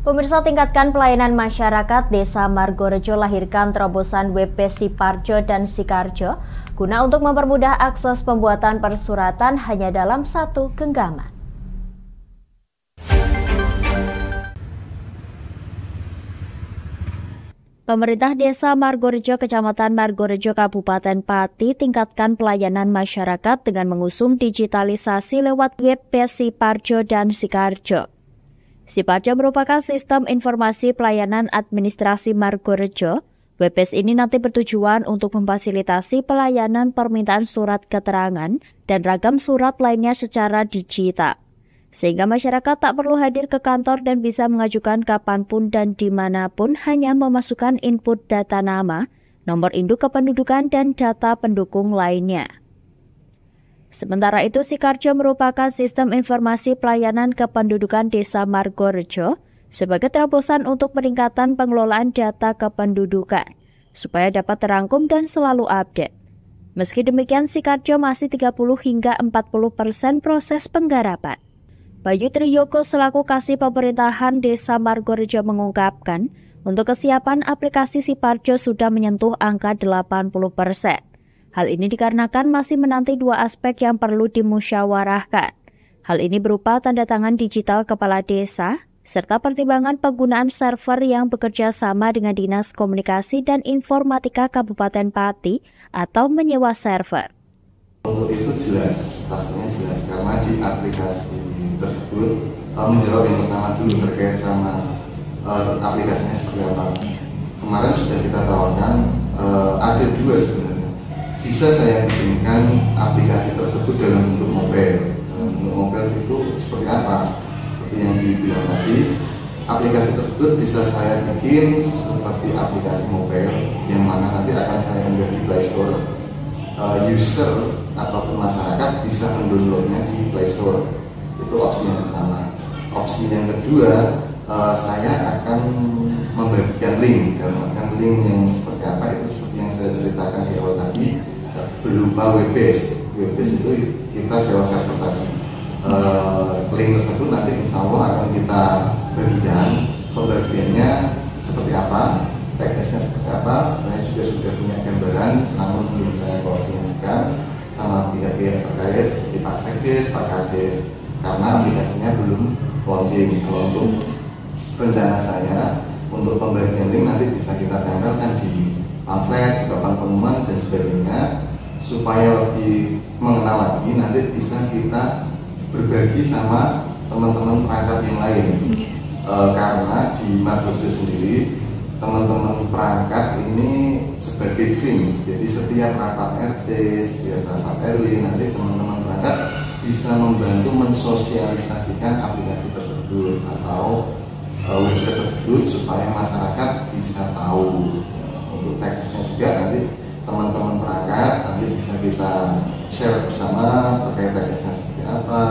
Pemirsa, tingkatkan pelayanan masyarakat Desa Margorejo lahirkan terobosan WP Siparjo dan Sikarjo guna untuk mempermudah akses pembuatan persuratan hanya dalam satu genggaman. Pemerintah Desa Margorejo, Kecamatan Margorejo, Kabupaten Pati tingkatkan pelayanan masyarakat dengan mengusung digitalisasi lewat WP Siparjo dan Sikarjo. Siparjo merupakan sistem informasi pelayanan administrasi Margorejo. WPS ini nanti bertujuan untuk memfasilitasi pelayanan permintaan surat keterangan dan ragam surat lainnya secara digital, sehingga masyarakat tak perlu hadir ke kantor dan bisa mengajukan kapanpun dan dimanapun, hanya memasukkan input data nama, nomor induk kependudukan, dan data pendukung lainnya. Sementara itu, Sikarjo merupakan sistem informasi pelayanan kependudukan Desa Margorejo sebagai terobosan untuk peningkatan pengelolaan data kependudukan, supaya dapat terangkum dan selalu update. Meski demikian, Sikarjo masih 30 hingga 40% proses penggarapan. Bayu Triyoko selaku Kasih Pemerintahan Desa Margorejo mengungkapkan, untuk kesiapan aplikasi Siparjo sudah menyentuh angka 80%. Hal ini dikarenakan masih menanti dua aspek yang perlu dimusyawarahkan. Hal ini berupa tanda tangan digital kepala desa, serta pertimbangan penggunaan server yang bekerja sama dengan Dinas Komunikasi dan Informatika Kabupaten Pati atau menyewa server. Untuk itu jelas, pastinya jelas, karena di aplikasi tersebut menjawab yang pertama dulu terkait sama aplikasinya seperti apa. Kemarin sudah kita tawarkan, ada dua sebenarnya. Bisa saya bikinkan aplikasi tersebut dalam bentuk mobile. Dalam bentuk mobile itu seperti apa? Seperti yang dibilang tadi, aplikasi tersebut bisa saya bikin seperti aplikasi mobile yang mana nanti akan saya unggah di Play Store. User ataupun masyarakat bisa mendownloadnya di Play Store. Itu opsi yang pertama. Opsi yang kedua, saya akan membagikan link. Dan link yang seperti apa itu seperti yang saya ceritakan di awal tadi, berupa WPS. WPS itu kita sewa server tadi. Link tersebut nanti insya Allah akan kita bagikan. Pembagiannya seperti apa, teknisnya seperti apa, saya juga sudah punya gambaran, namun belum saya koordinasikan sama pihak-pihak terkait seperti Pak Sekdes, Pak Kades, karena aplikasinya belum launching. Kalau untuk rencana saya untuk pembagian link nanti bisa kita tempelkan di pamflet, di papan pengumuman dan sebagainya, supaya lebih mengenal lagi, nanti bisa kita berbagi sama teman-teman perangkat yang lain. Karena di Margorejo sendiri, teman-teman perangkat ini sebagai green, jadi setiap rapat RT, setiap rapat RW, nanti teman-teman perangkat bisa membantu mensosialisasikan aplikasi tersebut atau website tersebut supaya masyarakat bisa tahu. Untuk teknisnya juga nanti teman-teman perangkat nanti bisa kita share bersama terkait teknisnya seperti apa,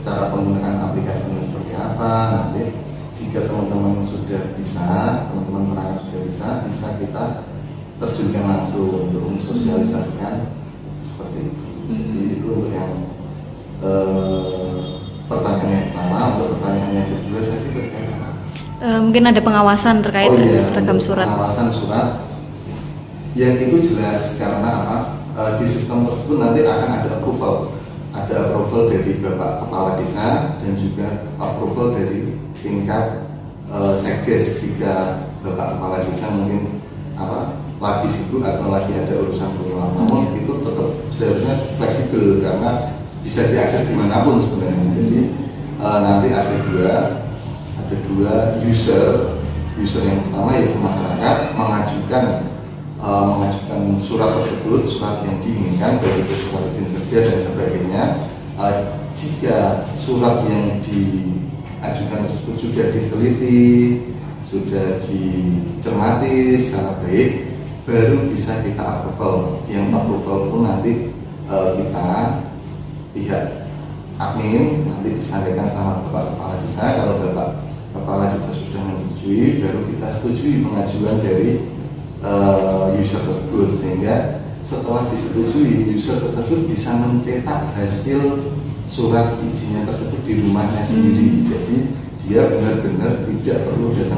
cara penggunaan aplikasinya seperti apa. Nanti jika teman-teman sudah bisa, teman-teman perangkat sudah bisa kita terjunkan langsung untuk mensosialisasikan seperti itu. Jadi itu untuk yang pertanyaan yang pertama. Untuk pertanyaan yang kedua tadi terkait mungkin ada pengawasan terkait ragam surat. Pengawasan surat yang itu jelas, karena apa? Di sistem tersebut nanti akan ada approval dari Bapak Kepala Desa dan juga approval dari tingkat Sekdes jika Bapak Kepala Desa mungkin lagi sibuk atau lagi ada urusan berulang. Namun itu tetap seharusnya fleksibel karena bisa diakses dimanapun sebenarnya. Jadi nanti ada dua user yang pertama yaitu masyarakat mengajukan surat tersebut, surat yang diinginkan, baik itu surat izin kerja dan sebagainya. Jika surat yang diajukan tersebut sudah diteliti, sudah dicermati secara baik, baru bisa kita approval. Yang approval pun nanti kita pihak admin nanti disampaikan sama Bapak Kepala Desa. Kalau Bapak Kepala Desa sudah menyetujui, baru kita setujui pengajuan dari user tersebut, sehingga setelah disetujui user tersebut bisa mencetak hasil surat izinnya tersebut di rumahnya sendiri. Jadi dia benar-benar tidak perlu datang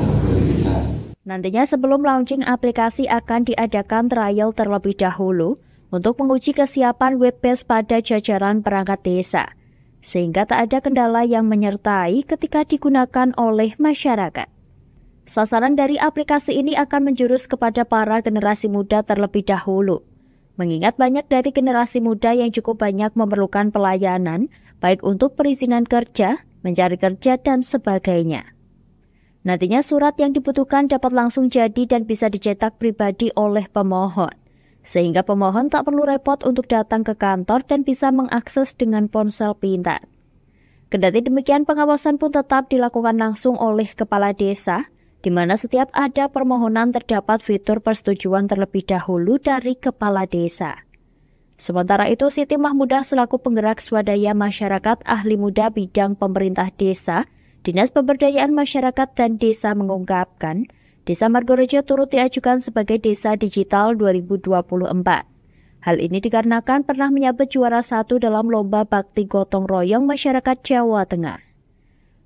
Nantinya sebelum launching aplikasi akan diadakan trial terlebih dahulu untuk menguji kesiapan web-based pada jajaran perangkat desa, sehingga tak ada kendala yang menyertai ketika digunakan oleh masyarakat. Sasaran dari aplikasi ini akan menjurus kepada para generasi muda terlebih dahulu, mengingat banyak dari generasi muda yang cukup banyak memerlukan pelayanan, baik untuk perizinan kerja, mencari kerja, dan sebagainya. Nantinya surat yang dibutuhkan dapat langsung jadi dan bisa dicetak pribadi oleh pemohon, sehingga pemohon tak perlu repot untuk datang ke kantor dan bisa mengakses dengan ponsel pintar. Kendati demikian, pengawasan pun tetap dilakukan langsung oleh kepala desa, di mana setiap ada permohonan terdapat fitur persetujuan terlebih dahulu dari kepala desa. Sementara itu, Siti Mahmudah selaku penggerak swadaya masyarakat ahli muda bidang pemerintah desa, Dinas Pemberdayaan Masyarakat dan Desa mengungkapkan, Desa Margorejo turut diajukan sebagai Desa Digital 2024. Hal ini dikarenakan pernah menyabet juara 1 dalam Lomba Bakti Gotong Royong Masyarakat Jawa Tengah.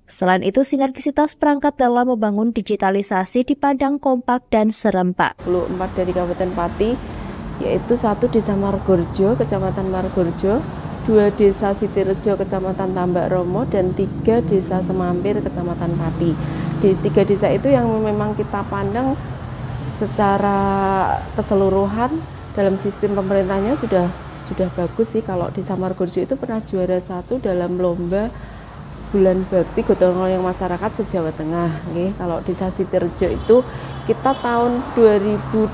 Selain itu, sinergisitas perangkat dalam membangun digitalisasi dipandang kompak dan serempak. 24 dari Kabupaten Pati, yaitu 1 Desa Margorejo, Kecamatan Margorejo, 2 Desa Sitirejo, Kecamatan Tambak Romo, dan 3 Desa Semampir, Kecamatan Pati. Di 3 desa itu yang memang kita pandang secara keseluruhan dalam sistem pemerintahnya sudah bagus sih. Kalau Desa Margorejo itu pernah juara 1 dalam lomba Bulan Bakti Gotong Royong Masyarakat se-Jawa Tengah. Kalau Desa Sitirejo itu kita tahun 2021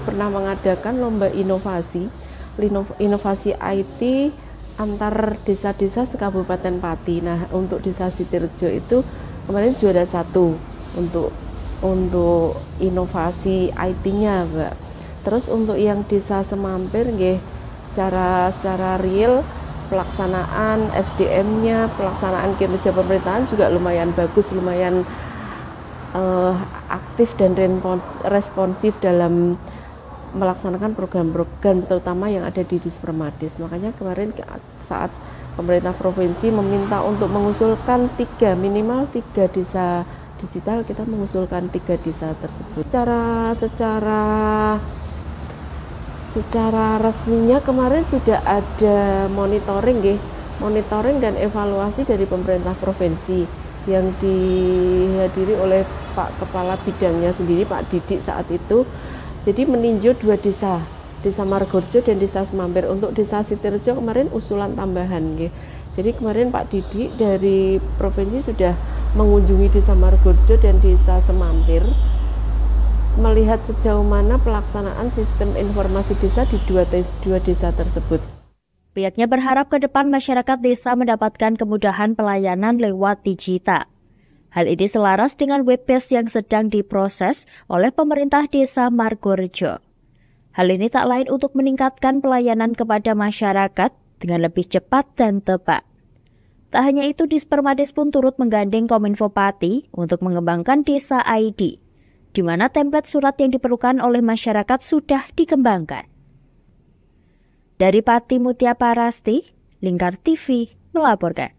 pernah mengadakan lomba inovasi IT antar desa-desa se-Kabupaten Pati. Nah, untuk Desa Sitirejo itu kemarin juara 1 untuk inovasi IT-nya, Mbak. Terus untuk yang Desa Semampir secara real pelaksanaan SDM-nya, pelaksanaan kinerja pemerintahan juga lumayan bagus, lumayan aktif dan responsif dalam melaksanakan program-program terutama yang ada di Dispermadis. Makanya kemarin saat pemerintah provinsi meminta untuk mengusulkan minimal 3 desa digital, kita mengusulkan 3 desa tersebut. Secara resminya kemarin sudah ada monitoring dan evaluasi dari pemerintah provinsi yang dihadiri oleh Pak Kepala Bidangnya sendiri, Pak Didik saat itu. Jadi meninjau 2 desa, Desa Margorejo dan Desa Semampir. Untuk Desa Sitirejo kemarin usulan tambahan. Jadi kemarin Pak Didik dari provinsi sudah mengunjungi Desa Margorejo dan Desa Semampir, melihat sejauh mana pelaksanaan sistem informasi desa di dua desa tersebut. Pihaknya berharap ke depan masyarakat desa mendapatkan kemudahan pelayanan lewat digital. Hal ini selaras dengan web-based yang sedang diproses oleh pemerintah Desa Margorejo. Hal ini tak lain untuk meningkatkan pelayanan kepada masyarakat dengan lebih cepat dan tepat. Tak hanya itu, Dispermadis pun turut menggandeng Kominfo Pati untuk mengembangkan Desa ID, di mana template surat yang diperlukan oleh masyarakat sudah dikembangkan. Dari Pati Mutia Parasti, Lingkar TV melaporkan.